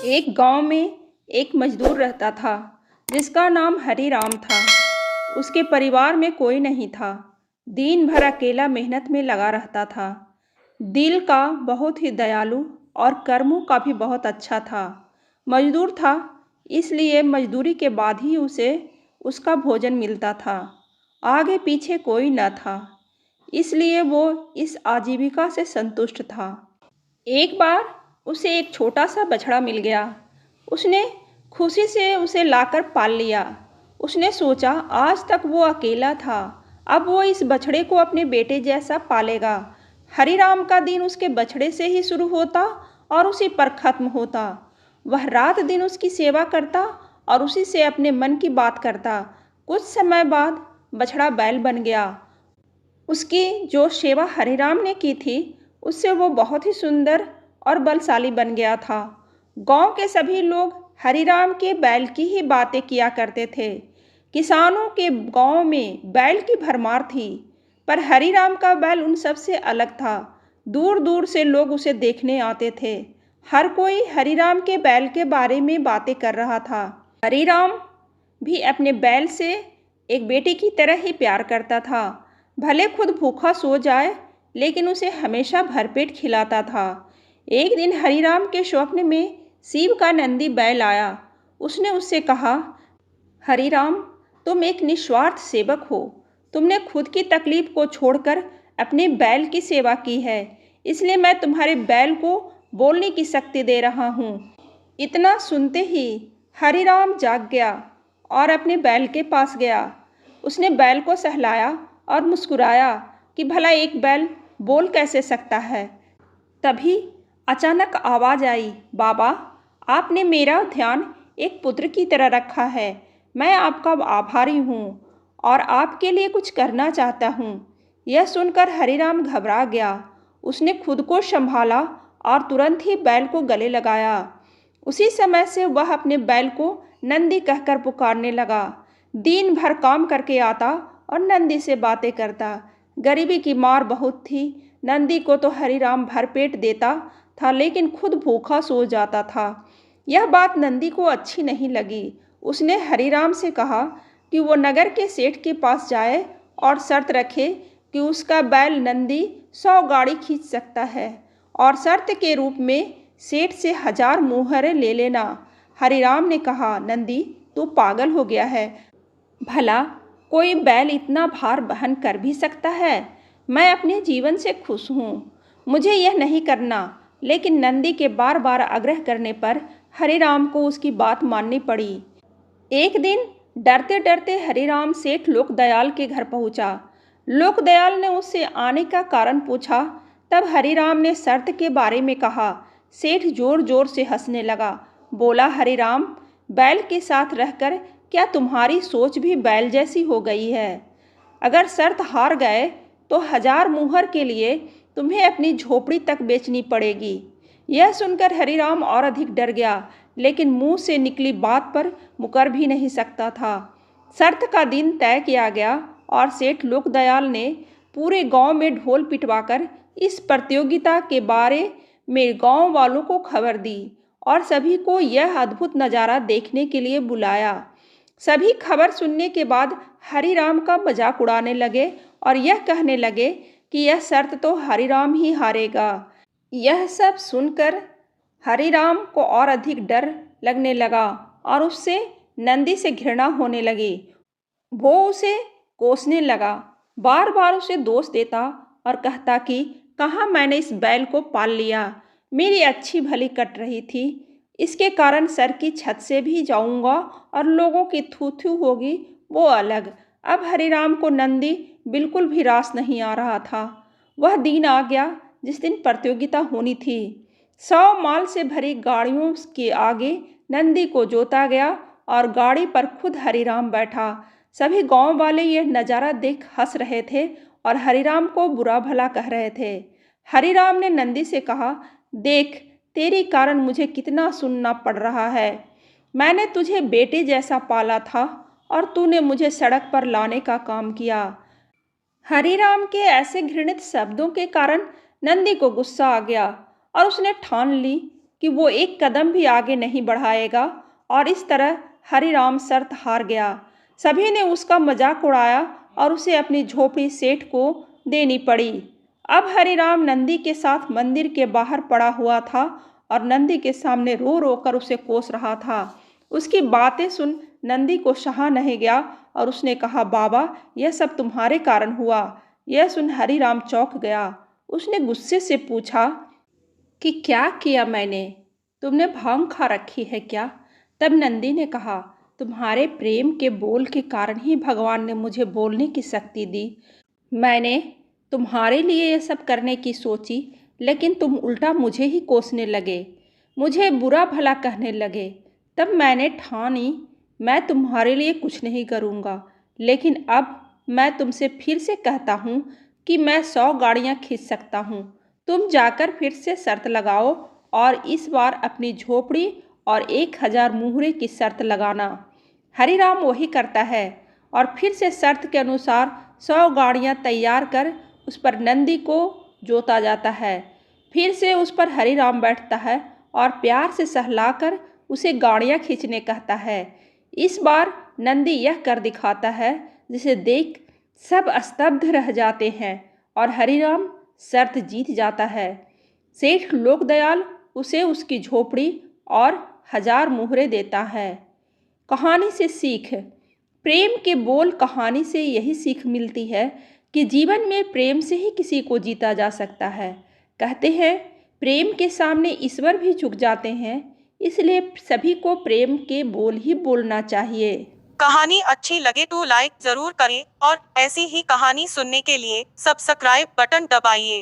एक गांव में एक मजदूर रहता था जिसका नाम हरीराम था। उसके परिवार में कोई नहीं था। दिन भर अकेला मेहनत में लगा रहता था। दिल का बहुत ही दयालु और कर्मों का भी बहुत अच्छा था। मजदूर था, इसलिए मजदूरी के बाद ही उसे उसका भोजन मिलता था। आगे पीछे कोई न था, इसलिए वो इस आजीविका से संतुष्ट था। एक बार उसे एक छोटा सा बछड़ा मिल गया। उसने खुशी से उसे लाकर पाल लिया। उसने सोचा आज तक वो अकेला था, अब वो इस बछड़े को अपने बेटे जैसा पालेगा। हरिराम का दिन उसके बछड़े से ही शुरू होता और उसी पर खत्म होता। वह रात दिन उसकी सेवा करता और उसी से अपने मन की बात करता। कुछ समय बाद बछड़ा बैल बन गया। उसकी जो सेवा हरिराम ने की थी, उससे वो बहुत ही सुंदर और बलशाली बन गया था। गांव के सभी लोग हरिराम के बैल की ही बातें किया करते थे। किसानों के गांव में बैल की भरमार थी, पर हरिराम का बैल उन सब से अलग था। दूर दूर से लोग उसे देखने आते थे। हर कोई हरिराम के बैल के बारे में बातें कर रहा था। हरिराम भी अपने बैल से एक बेटे की तरह ही प्यार करता था। भले खुद भूखा सो जाए, लेकिन उसे हमेशा भरपेट खिलाता था। एक दिन हरिराम के स्वप्न में शिव का नंदी बैल आया। उसने उससे कहा, हरिराम, तुम एक निस्वार्थ सेवक हो। तुमने खुद की तकलीफ को छोड़कर अपने बैल की सेवा की है, इसलिए मैं तुम्हारे बैल को बोलने की शक्ति दे रहा हूँ। इतना सुनते ही हरिराम जाग गया और अपने बैल के पास गया। उसने बैल को सहलाया और मुस्कुराया कि भला एक बैल बोल कैसे सकता है। तभी अचानक आवाज़ आई, बाबा, आपने मेरा ध्यान एक पुत्र की तरह रखा है। मैं आपका आभारी हूँ और आपके लिए कुछ करना चाहता हूँ। यह सुनकर हरिराम घबरा गया। उसने खुद को संभाला और तुरंत ही बैल को गले लगाया। उसी समय से वह अपने बैल को नंदी कहकर पुकारने लगा। दिन भर काम करके आता और नंदी से बातें करता। गरीबी की मार बहुत थी। नंदी को तो हरिराम भरपेट देता था, लेकिन खुद भूखा सो जाता था। यह बात नंदी को अच्छी नहीं लगी। उसने हरिराम से कहा कि वो नगर के सेठ के पास जाए और शर्त रखे कि उसका बैल नंदी 100 गाड़ी खींच सकता है, और शर्त के रूप में सेठ से 1000 मुहरें ले लेना। हरिराम ने कहा, नंदी, तू पागल हो गया है। भला कोई बैल इतना भार वहन कर भी सकता है? मैं अपने जीवन से खुश हूँ, मुझे यह नहीं करना। लेकिन नंदी के बार बार आग्रह करने पर हरिराम को उसकी बात माननी पड़ी। एक दिन डरते डरते हरिराम सेठ लोकदयाल के घर पहुंचा। लोकदयाल ने उससे आने का कारण पूछा। तब हरिराम ने शर्त के बारे में कहा। सेठ जोर जोर से हंसने लगा। बोला, हरिराम, बैल के साथ रहकर क्या तुम्हारी सोच भी बैल जैसी हो गई है? अगर शर्त हार गए तो 1000 मुहर के लिए तुम्हें अपनी झोपड़ी तक बेचनी पड़ेगी। यह सुनकर हरिराम और अधिक डर गया, लेकिन मुंह से निकली बात पर मुकर भी नहीं सकता था। शर्त का दिन तय किया गया और सेठ लोकदयाल ने पूरे गांव में ढोल पिटवाकर इस प्रतियोगिता के बारे में गांव वालों को खबर दी और सभी को यह अद्भुत नज़ारा देखने के लिए बुलाया। सभी खबर सुनने के बाद हरिराम का मजाक उड़ाने लगे और यह कहने लगे कि यह शर्त तो हरिराम ही हारेगा। यह सब सुनकर हरिराम को और अधिक डर लगने लगा और उससे नंदी से घृणा होने लगी। वो उसे कोसने लगा, बार बार उसे दोष देता और कहता कि कहाँ मैंने इस बैल को पाल लिया, मेरी अच्छी भली कट रही थी, इसके कारण सर की छत से भी जाऊंगा और लोगों की थू थू होगी वो अलग। अब हरिराम को नंदी बिल्कुल भी रास नहीं आ रहा था। वह दिन आ गया जिस दिन प्रतियोगिता होनी थी। 100 माल से भरी गाड़ियों के आगे नंदी को जोता गया और गाड़ी पर खुद हरिराम बैठा। सभी गांव वाले यह नज़ारा देख हंस रहे थे और हरिराम को बुरा भला कह रहे थे। हरिराम ने नंदी से कहा, देख, तेरे कारण मुझे कितना सुनना पड़ रहा है। मैंने तुझे बेटे जैसा पाला था और तूने मुझे सड़क पर लाने का काम किया। हरिराम के ऐसे घृणित शब्दों के कारण नंदी को गुस्सा आ गया और उसने ठान ली कि वो एक कदम भी आगे नहीं बढ़ाएगा और इस तरह हरिराम शर्त हार गया। सभी ने उसका मजाक उड़ाया और उसे अपनी झोपड़ी सेठ को देनी पड़ी। अब हरिराम नंदी के साथ मंदिर के बाहर पड़ा हुआ था और नंदी के सामने रो रो कर उसे कोस रहा था। उसकी बातें सुन नंदी को सहा नहीं गया और उसने कहा, बाबा, यह सब तुम्हारे कारण हुआ। यह सुन हरिराम चौंक गया। उसने गुस्से से पूछा कि क्या किया मैंने? तुमने भांग खा रखी है क्या? तब नंदी ने कहा, तुम्हारे प्रेम के बोल के कारण ही भगवान ने मुझे बोलने की शक्ति दी। मैंने तुम्हारे लिए यह सब करने की सोची, लेकिन तुम उल्टा मुझे ही कोसने लगे, मुझे बुरा भला कहने लगे। तब मैंने ठानी मैं तुम्हारे लिए कुछ नहीं करूँगा। लेकिन अब मैं तुमसे फिर से कहता हूँ कि मैं 100 गाड़ियाँ खींच सकता हूँ। तुम जाकर फिर से शर्त लगाओ और इस बार अपनी झोपड़ी और 1000 मुहरे की शर्त लगाना। हरिराम वही करता है और फिर से शर्त के अनुसार 100 गाड़ियाँ तैयार कर उस पर नंदी को जोता जाता है। फिर से उस पर हरिराम बैठता है और प्यार से सहलाकर उसे गाड़ियाँ खींचने कहता है। इस बार नंदी यह कर दिखाता है जिसे देख सब स्तब्ध रह जाते हैं और हरिराम शर्त जीत जाता है। सेठ लोकदयाल उसे उसकी झोपड़ी और 1000 मुहरे देता है। कहानी से सीख। प्रेम के बोल कहानी से यही सीख मिलती है कि जीवन में प्रेम से ही किसी को जीता जा सकता है। कहते हैं प्रेम के सामने ईश्वर भी झुक जाते हैं, इसलिए सभी को प्रेम के बोल ही बोलना चाहिए। कहानी अच्छी लगे तो लाइक जरूर करें और ऐसी ही कहानी सुनने के लिए सब्सक्राइब बटन दबाइए।